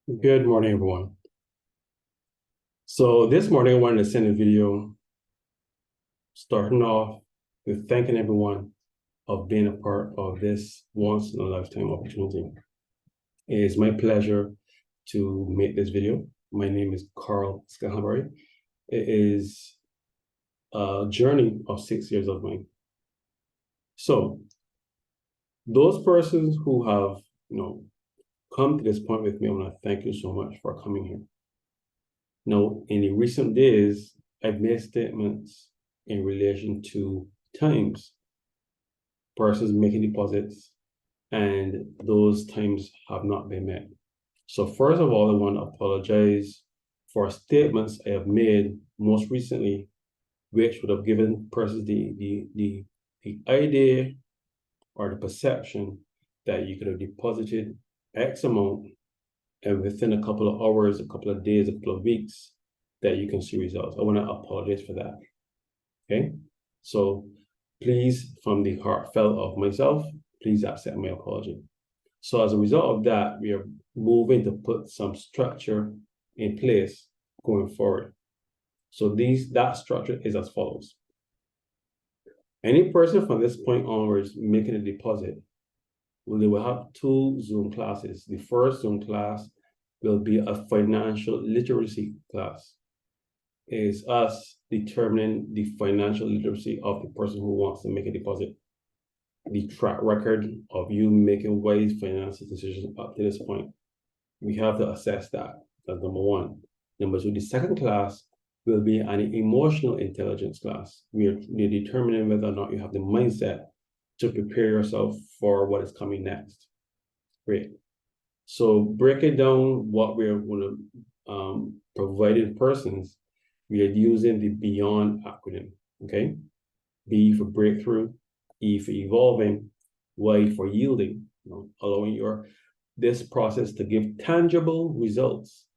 Good morning, everyone. So this morning, I wanted to send a video starting off with thanking everyone of being a part of this once-in-a-lifetime opportunity. It is my pleasure to make this video. My name is Carl Scahambury. It is a journey of 6 years of mine. So those persons who have, come to this point with me, I want to thank you so much for coming here. Now, in the recent days, I've made statements in relation to times, persons making deposits, and those times have not been met. So first of all, I want to apologize for statements I have made most recently, which would have given persons the idea or the perception that you could have deposited X amount and within a couple of hours, a couple of days, a couple of weeks, that you can see results. I want to apologize for that. Okay? So please, from the heartfelt of myself, please accept my apology. So as a result of that, we are moving to put some structure in place going forward. So that structure is as follows. Any person from this point onwards making a deposit, they will have 2 Zoom classes. The first Zoom class will be a financial literacy class. It is us determining the financial literacy of the person who wants to make a deposit, the track record of you making wise financial decisions up to this point. We have to assess that. That's number one. Number two, the second class will be an emotional intelligence class. We're determining whether or not you have the mindset to prepare yourself for what is coming next. Great. So breaking down what we're going to provide in persons, we are using the B.E.Y.O.N.D acronym, okay? B for breakthrough, E for evolving, Y for yielding, allowing this process to give tangible results.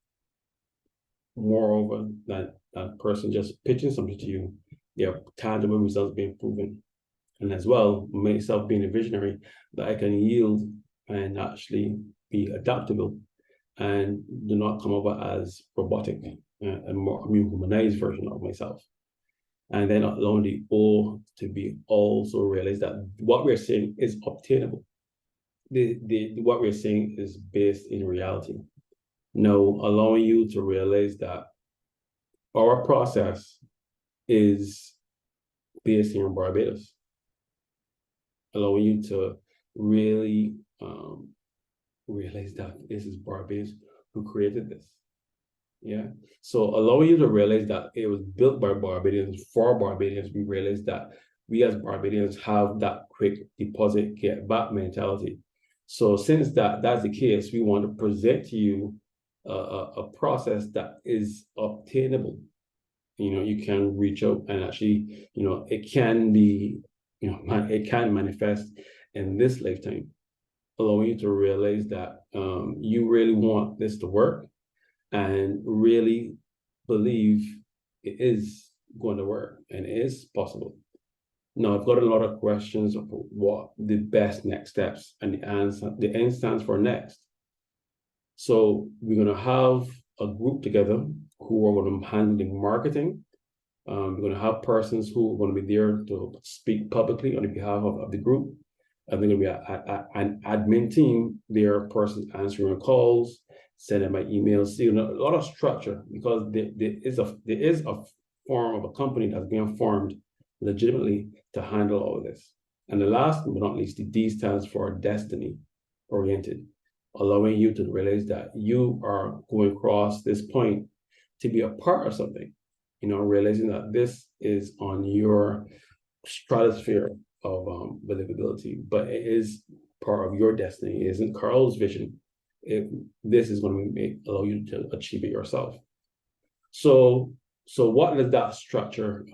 Moreover, that person just pitching something to you, there are tangible results being proven. And as well, myself being a visionary, that I can yield and actually be adaptable and do not come over as robotic, a more humanized version of myself. And then allowing the O to be also realized that what we're saying is obtainable. What we're saying is based in reality. Now, allowing you to realize that our process is based here in Barbados. Allowing you to really realize that this is Barbados who created this. Yeah. So allowing you to realize that it was built by Barbadians for Barbadians, we realize that we as Barbadians have that quick deposit get back mentality. So since that's the case, we want to present to you a process that is obtainable. You can reach out and actually, it can be, it can manifest in this lifetime, allowing you to realize that you really want this to work and really believe it is going to work and it is possible. Now, I've got a lot of questions of what the best next steps, and the N stands for next. So we're going to have a group together who are going to handle the marketing. We're going to have persons who are going to be there to speak publicly on behalf of the group. And there's going to be an admin team. There are persons answering calls, sending my emails, a lot of structure, because there is a form of a company that's being formed legitimately to handle all of this. And the last but not least, the D stands for destiny oriented, allowing you to realize that you are going across this point to be a part of something, realizing that this is on your stratosphere of believability, but it is part of your destiny. It isn't Carl's vision. This is going to allow you to achieve it yourself. So what does that structure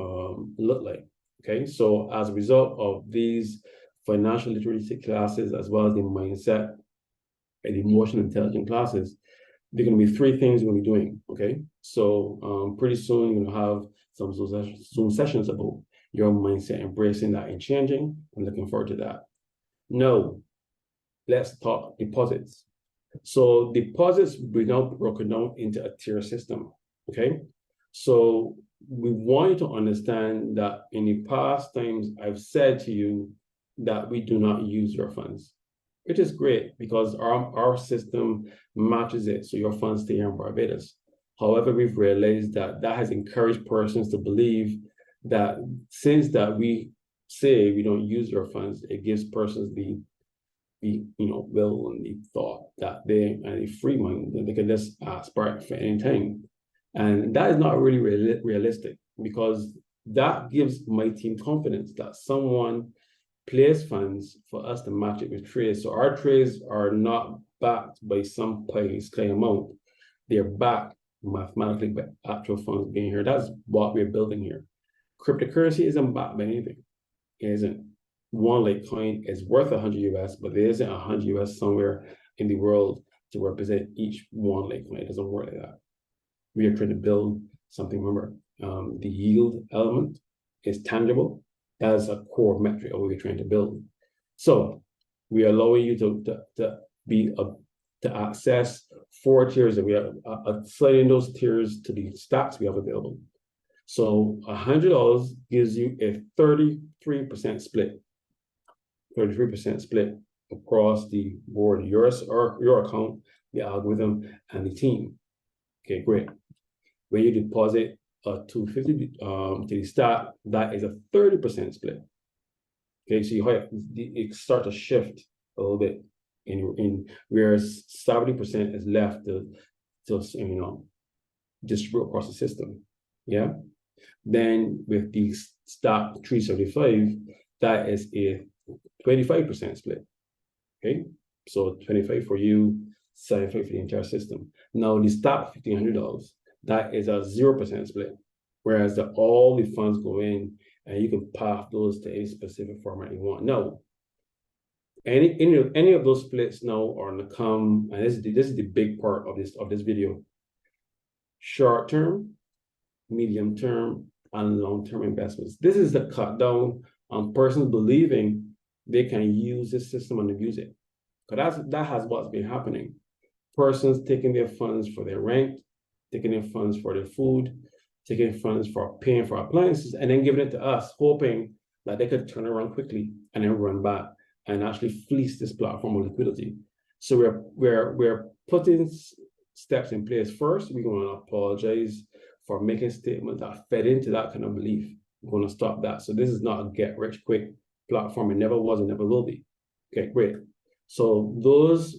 look like? Okay, so as a result of these financial literacy classes, as well as the mindset and emotional intelligence classes, there are going to be 3 things we're going to be doing. Okay, so pretty soon you're going to have some Zoom sessions about your mindset, embracing that and changing. I'm looking forward to that. Now, let's talk deposits. So deposits we now broken down into a tier system. Okay. So we want you to understand that in the past times I've said to you that we do not use your funds, which is great because our system matches it. So your funds stay here in Barbados. However, we've realized that that has encouraged persons to believe that since that we say we don't use your funds, it gives persons the will and the thought that they and the free money that they can just aspire for any time. And that is not really realistic because that gives my team confidence that someone plays funds for us to match it with trades. So our trades are not backed by some place claim amount. They're backed mathematically by actual funds being here. That's what we're building here. Cryptocurrency isn't backed by anything. It isn't. One Litecoin is worth 100 US, but there isn't 100 US somewhere in the world to represent each one Litecoin. It doesn't work like that. We are trying to build something. Remember, the yield element is tangible. That is a core metric of what we're trying to build. So we are allowing you to access 4 tiers, and we are assigning those tiers to the stocks we have available. So $100 gives you a 33% split. 33% split across the board, your account, the algorithm, and the team. Okay, great. When you deposit $250 to the start, that is a 30% split. Okay, so it starts to shift a little bit in whereas 70% is left to distribute across the system. Yeah. Then with the start 375, that is a 25% split. Okay, so 25 for you, 75 for the entire system. Now the start $1,500, that is a 0% split, whereas all the funds go in and you can path those to any specific format you want. Now, any of those splits now are going to come, and this is the big part of this video. Short term, medium term, and long term investments. This is the cut down on persons believing they can use this system and abuse it. Because that has what's been happening. Persons taking their funds for their rent, taking their funds for their food, taking funds for paying for appliances, and then giving it to us, hoping that they could turn around quickly and then run back and actually fleece this platform of liquidity. So we're putting steps in place. First, we're going to apologize for making statements that fed into that kind of belief. We're going to stop that. So this is not a get rich quick platform. It never was and never will be. Okay, great. So those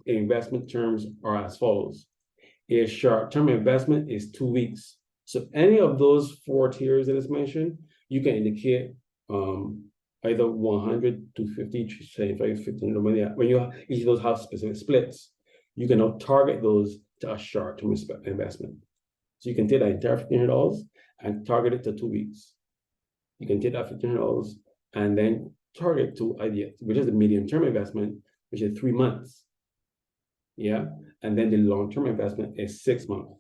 investment terms are as follows. A short-term investment is 2 weeks. So any of those 4 tiers that is mentioned, you can indicate either 100 to 50, 75, 15. When each of those have specific splits, you can now target those to a short-term investment. So you can take that entire $1,500 and target it to 2 weeks. You can take that $1,500 and then target to idea, which is the medium-term investment, which is 3 months. Yeah, and then the long-term investment is 6 months.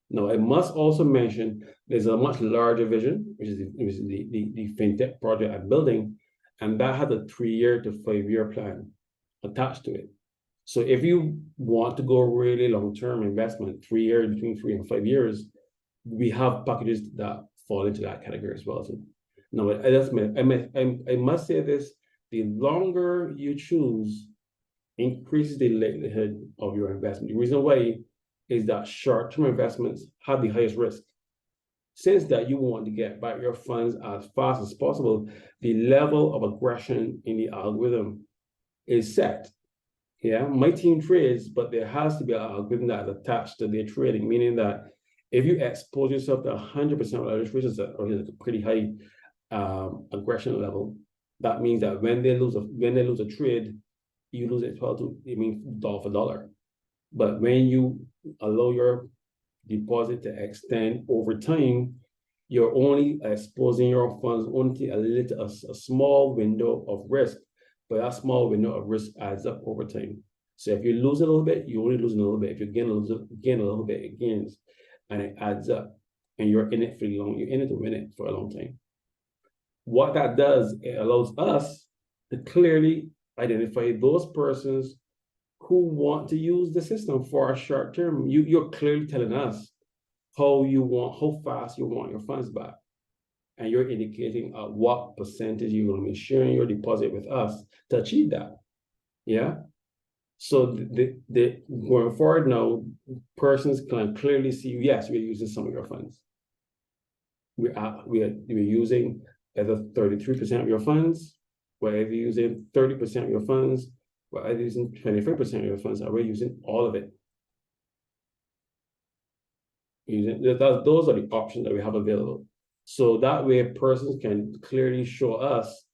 Now, I must also mention there's a much larger vision, which is the fintech project I'm building, and that has a 3-year to 5-year plan attached to it. So if you want to go really long-term investment, 3 years, between 3 and 5 years, we have packages that fall into that category as well. So now, I must say this: the longer you choose, increases the likelihood of your investment. The reason why is that short-term investments have the highest risk. Since that you want to get back your funds as fast as possible, the level of aggression in the algorithm is set. Yeah, my team trades, but there has to be an algorithm that is attached to their trading, meaning that if you expose yourself to 100% of leverage, which is a pretty high aggression level, that means that when they lose a trade, you lose it dollar for dollar. But when you allow your deposit to extend over time, you're only exposing your funds only a small window of risk, but that small window of risk adds up over time. So if you lose a little bit, you only lose a little bit. If you gain a little bit, it gains, and it adds up, and you're in it for long. You're in it to win it for a long time. What that does, it allows us to clearly identify those persons who want to use the system for a short term. You're clearly telling us how fast you want your funds back. And you're indicating what percentage you're going to be sharing your deposit with us to achieve that. Yeah. So going forward now, persons can clearly see, yes, we're using some of your funds. We're using either 33% of your funds, we're either using 30% of your funds, we're either using 25% of your funds, or we're using all of it. Those are the options that we have available. So that way persons can clearly show us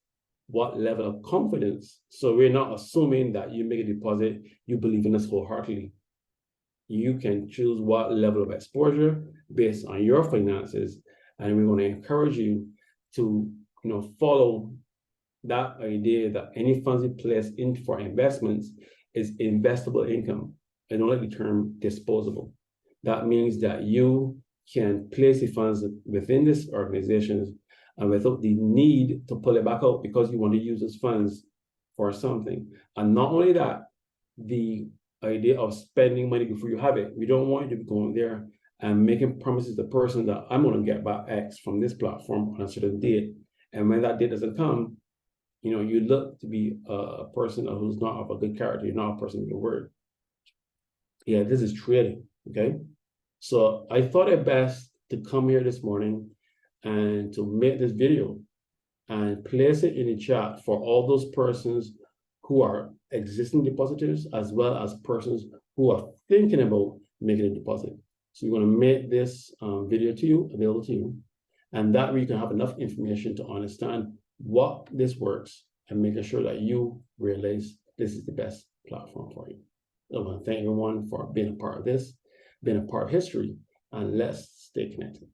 what level of confidence. So we're not assuming that you make a deposit, you believe in us wholeheartedly. You can choose what level of exposure based on your finances. And we're going to encourage you to follow that idea that any funds you place in for investments is investable income, and don't like the term disposable. That means that you can place the funds within this organization and without the need to pull it back out because you want to use those funds for something. And not only that, the idea of spending money before you have it. We don't want you to be going there and making promises to the person that I'm going to get back X from this platform on a certain date. And when that date doesn't come, you look to be a person who's not of a good character. You're not a person of your word. Yeah, this is trading, okay? So I thought it best to come here this morning and to make this video and place it in the chat for all those persons who are existing depositors, as well as persons who are thinking about making a deposit. So we're going to make this video available to you, and that way you can have enough information to understand what this works and making sure that you realize this is the best platform for you. I want to thank everyone for being a part of this, being a part of history, and let's stay connected.